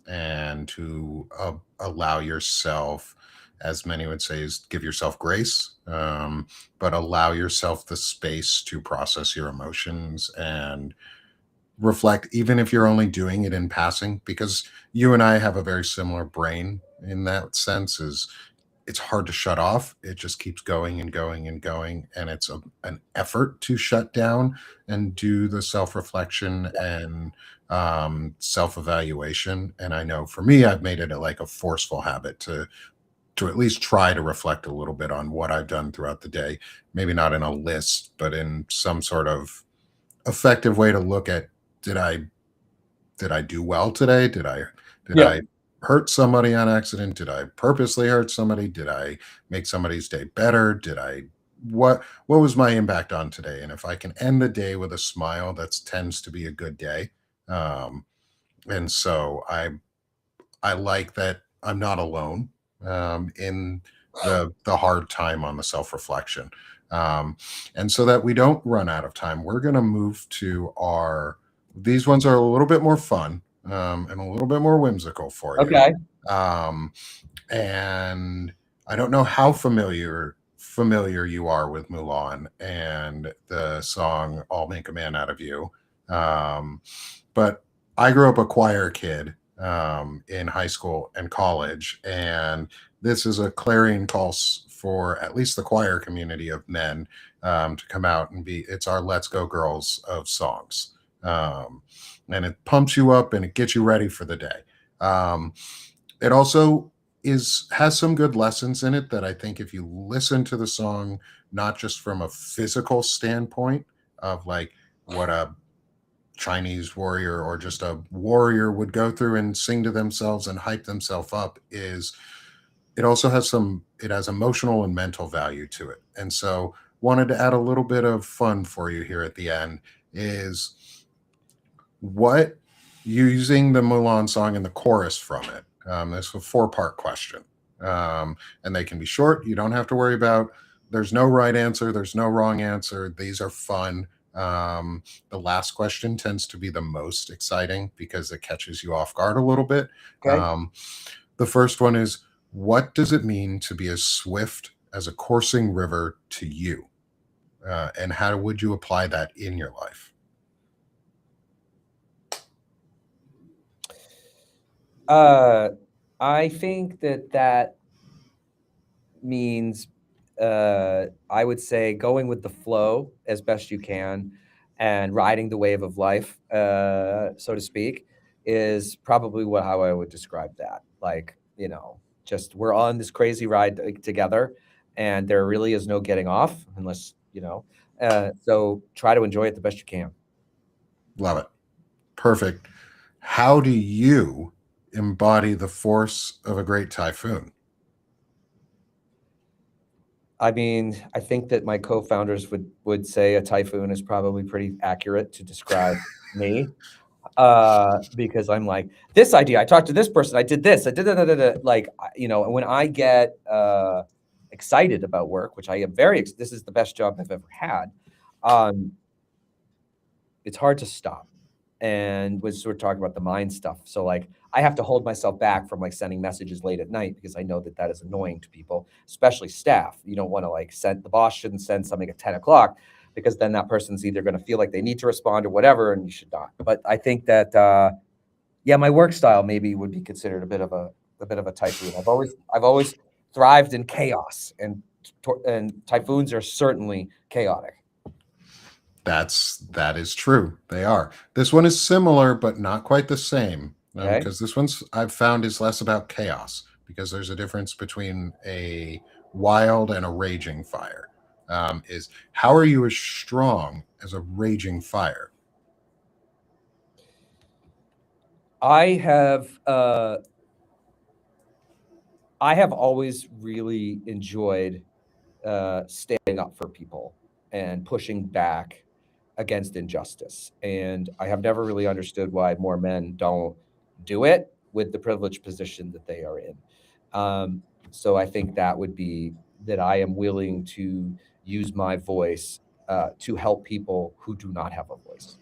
and to allow yourself, as many would say, is give yourself grace, but allow yourself the space to process your emotions and reflect, even if you're only doing it in passing, because you and I have a very similar brain in that sense. Is it's hard to shut off. It just keeps going and going and going. And it's an effort to shut down and do the self reflection and self evaluation. And I know for me, I've made it like a forceful habit to at least try to reflect a little bit on what I've done throughout the day. Maybe not in a list, but in some sort of effective way to look at, did I do well today? Did Yeah. I hurt somebody on accident? Did I purposely hurt somebody? Did I make somebody's day better? Did I what was my impact on today? And if I can end the day with a smile, that tends to be a good day. Um, and so I like that I'm not alone in the hard time on the self reflection. Um, and so that we don't run out of time, we're going to move to our. These ones are a little bit more fun and a little bit more whimsical for you. Okay. Um, and I don't know how familiar you are with Mulan and the song "I'll Make a Man Out of You," but I grew up a choir kid in high school and college, and this is a clarion call for at least the choir community of men to come out and be. It's our "Let's Go Girls" of songs, and it pumps you up and it gets you ready for the day. It also has some good lessons in it that I think if you listen to the song, not just from a physical standpoint of like what a Chinese warrior or just a warrior would go through and sing to themselves and hype themselves up, is it also it has emotional and mental value to it. And so wanted to add a little bit of fun for you here at the end is what using the Mulan song and the chorus from it. It's a 4-part question. And they can be short. You don't have to worry about, there's no right answer. There's no wrong answer. These are fun. The last question tends to be the most exciting because it catches you off guard a little bit. Okay. The first one is, what does it mean to be as swift as a coursing river to you? And how would you apply that in your life? I think that means I would say going with the flow as best you can and riding the wave of life, so to speak, is probably how I would describe that. Like, just we're on this crazy ride together, and there really is no getting off unless, so try to enjoy it the best you can. Love it. Perfect. How do you embody the force of a great typhoon? I mean, I think that my co-founders would say a typhoon is probably pretty accurate to describe me, because I'm like, this idea, I talked to this person, I did this, I did that, like, when I get excited about work, which I am this is the best job I've ever had, it's hard to stop. And we're talking about the mind stuff. So like, I have to hold myself back from like sending messages late at night because I know that is annoying to people, especially staff. You don't want to like the boss shouldn't send something at 10 o'clock because then that person's either going to feel like they need to respond or whatever, and you should not. But I think that, my work style maybe would be considered a bit of a typhoon. I've always thrived in chaos, and typhoons are certainly chaotic. That is true. They are. This one is similar, but not quite the same. Okay. Because this one's I've found is less about chaos, because there's a difference between a wild and a raging fire. Is how are you as strong as a raging fire? I have always really enjoyed standing up for people and pushing back against injustice. And I have never really understood why more men don't do it with the privileged position that they are in. So I think that would be that I am willing to use my voice to help people who do not have a voice.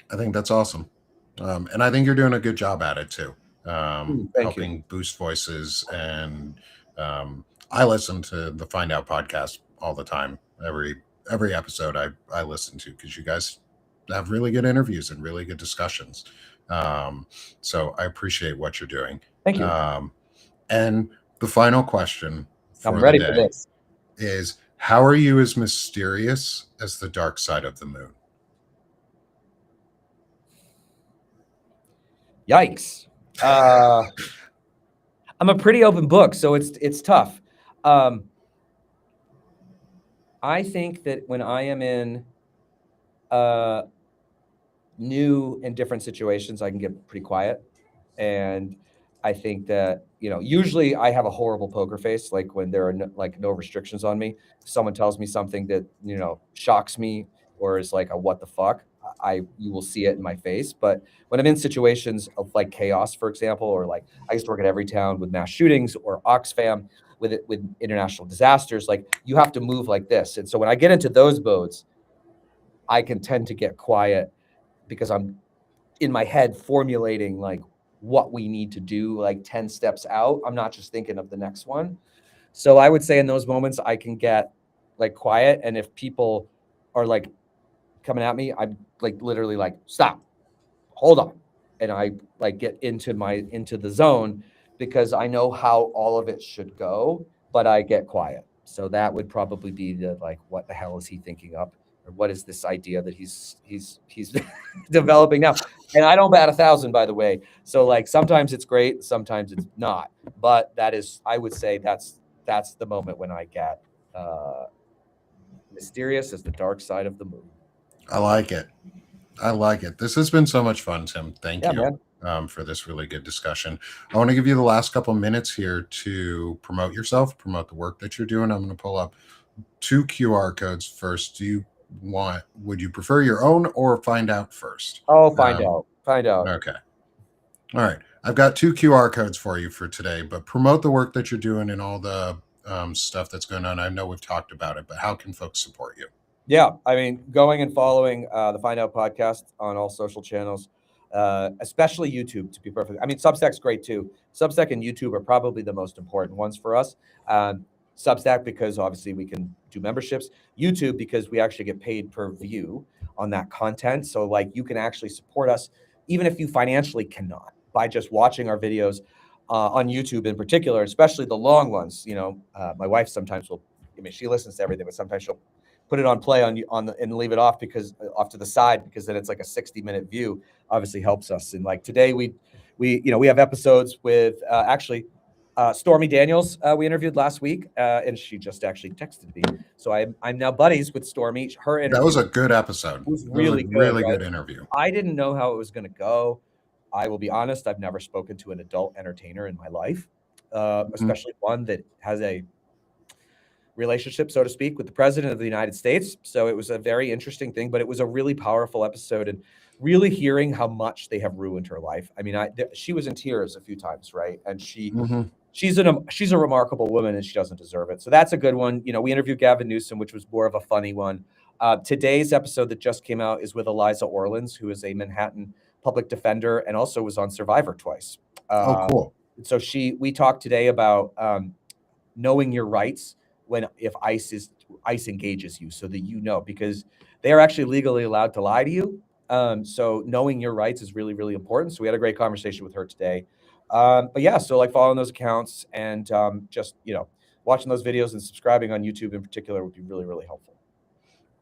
I think that's awesome. And I think you're doing a good job at it too. Thank Helping you. boost voices. And I listen to the Find Out podcast all the time. Every episode I listen to, because you guys have really good interviews and really good discussions. So I appreciate what you're doing. Thank you. And the final question for I'm ready the for day this. is, how are you as mysterious as the dark side of the moon? Yikes. I'm a pretty open book, so it's tough. I think that when I am in new and different situations, I can get pretty quiet. And I think that, usually I have a horrible poker face, like when there are no restrictions on me. If someone tells me something that, shocks me or is like a what the fuck, you will see it in my face. But when I'm in situations of like chaos, for example, or like I used to work at Everytown with mass shootings, or Oxfam with international disasters, like you have to move like this. And so when I get into those modes, I can tend to get quiet because I'm in my head formulating like what we need to do, like 10 steps out. I'm not just thinking of the next one. So I would say in those moments, I can get like quiet. And if people are like coming at me, I'm like literally like, stop, hold on. And I like get into the zone because I know how all of it should go, but I get quiet. So that would probably be the like, what the hell is he thinking up? Or what is this idea that he's developing now? And I don't bat 1,000, by the way. So like sometimes it's great, sometimes it's not. But I would say that's the moment when I get mysterious as the dark side of the moon. I like it. This has been so much fun, Tim. Thank Yeah, you for this really good discussion. I want to give you the last couple minutes here to promote yourself, promote the work that you're doing. I'm going to pull up 2 QR codes first. Would you prefer your own or Find Out first? Oh, Find out. Okay. All right. I've got 2 QR codes for you for today, but promote the work that you're doing and all the stuff that's going on. I know we've talked about it, but how can folks support you? Yeah, I mean, going and following the Find Out podcast on all social channels, especially YouTube, to be perfect. I mean, Substack's great too. Substack and YouTube are probably the most important ones for us. Substack because obviously we can do memberships. YouTube because we actually get paid per view on that content. So like you can actually support us even if you financially cannot, by just watching our videos on YouTube in particular, especially the long ones. My wife sometimes will. I mean, she listens to everything, but sometimes she'll put it on play and leave it off off to the side, because then it's like a 60-minute view. Obviously helps us. And like today we have episodes with actually Stormy Daniels, we interviewed last week, and she just actually texted me. So I'm now buddies with Stormy. Her interview That was a good episode. was That was a really good, really right? good interview. I didn't know how it was going to go. I will be honest, I've never spoken to an adult entertainer in my life, especially one that has a relationship, so to speak, with the president of the United States. So it was a very interesting thing, but it was a really powerful episode, and really hearing how much they have ruined her life. I mean, she was in tears a few times, right? And she's a remarkable woman, and she doesn't deserve it. So that's a good one. You know, we interviewed Gavin Newsom, which was more of a funny one. Today's episode that just came out is with Eliza Orlins, who is a Manhattan public defender and also was on Survivor twice. Oh, cool. So we talked today about knowing your rights if ICE engages you, so that you know, because they are actually legally allowed to lie to you. So knowing your rights is really, really important. So we had a great conversation with her today. But yeah, so like following those accounts and just, you know, watching those videos and subscribing on YouTube in particular would be really, really helpful.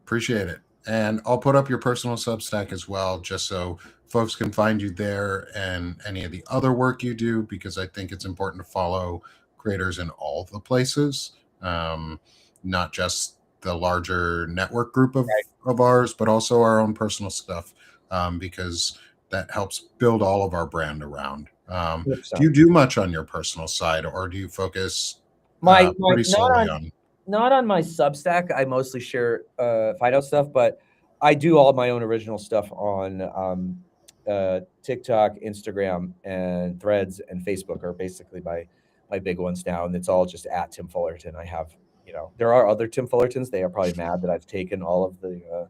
Appreciate it. And I'll put up your personal Substack as well, just so folks can find you there and any of the other work you do, because I think it's important to follow creators in all the places, not just the larger network group of ours, but also our own personal stuff, because that helps build all of our brand around. Do you do much on your personal side, or do you focus pretty solely on? Not on my Substack. I mostly share find out stuff, but I do all my own original stuff on TikTok, Instagram, and Threads, and Facebook are basically my big ones now, and it's all just at Tim Fullerton. I have, you know, there are other Tim Fullertons. They are probably mad that I've taken all of the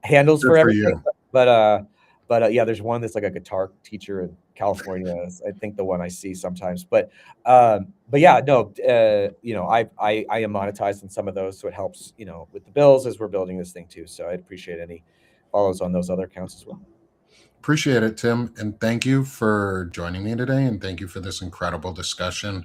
handles for everything, but yeah, there's one that's like a guitar teacher in California. I think the one I see sometimes, but yeah, no, you know, I am monetized in some of those, so it helps, you know, with the bills as we're building this thing too. So I'd appreciate any follows on those other accounts as well. Appreciate it, Tim, and thank you for joining me today, and thank you for this incredible discussion.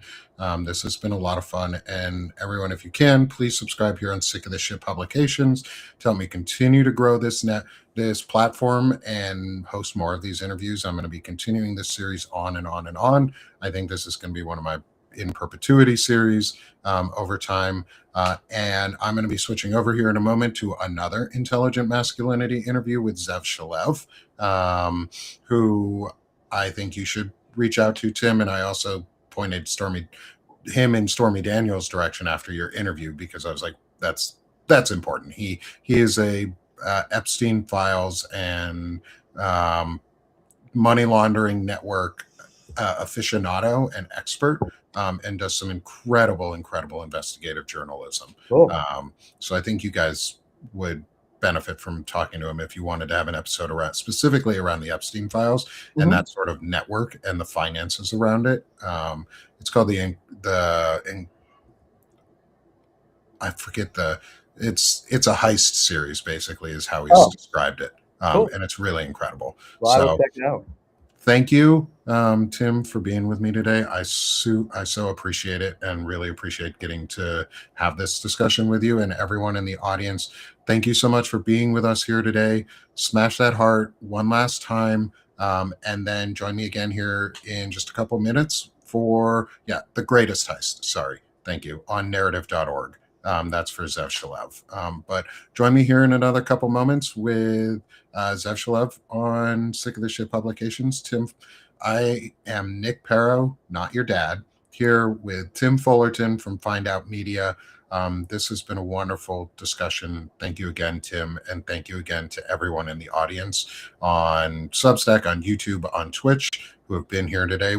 This has been a lot of fun, and everyone, if you can, please subscribe here on Sick of This Shit Publications to help me continue to grow this platform and host more of these interviews. I'm going to be continuing this series on and on and on. I think this is going to be one of my in perpetuity series over time. And I'm going to be switching over here in a moment to another Intelligent Masculinity interview with Zev Shalev, who I think you should reach out to, Tim. And I also pointed him in Stormy Daniels' direction after your interview, because I was like, that's important. He is a Epstein files and money laundering network aficionado and expert, and does some incredible investigative journalism. Cool. So I think you guys would benefit from talking to him if you wanted to have an episode specifically around the Epstein files and that sort of network and the finances around it. It's called I forget it's a heist series, basically, is how he's described it. Cool. And it's really incredible. Well, I will check it out. Thank you, Tim, for being with me today. I so appreciate it, and really appreciate getting to have this discussion with you. And everyone in the audience, thank you so much for being with us here today. Smash that heart one last time, and then join me again here in just a couple minutes for The Greatest Heist. Sorry, thank you, on narrative.org. That's for Zev Shalev. But join me here in another couple moments with Zev Shalev on Sick of This Shit Publications. Tim, I am Nick Paro, not your dad, here with Tim Fullerton from Find Out Media. This has been a wonderful discussion. Thank you again, Tim, and thank you again to everyone in the audience on Substack, on YouTube, on Twitch, who have been here today with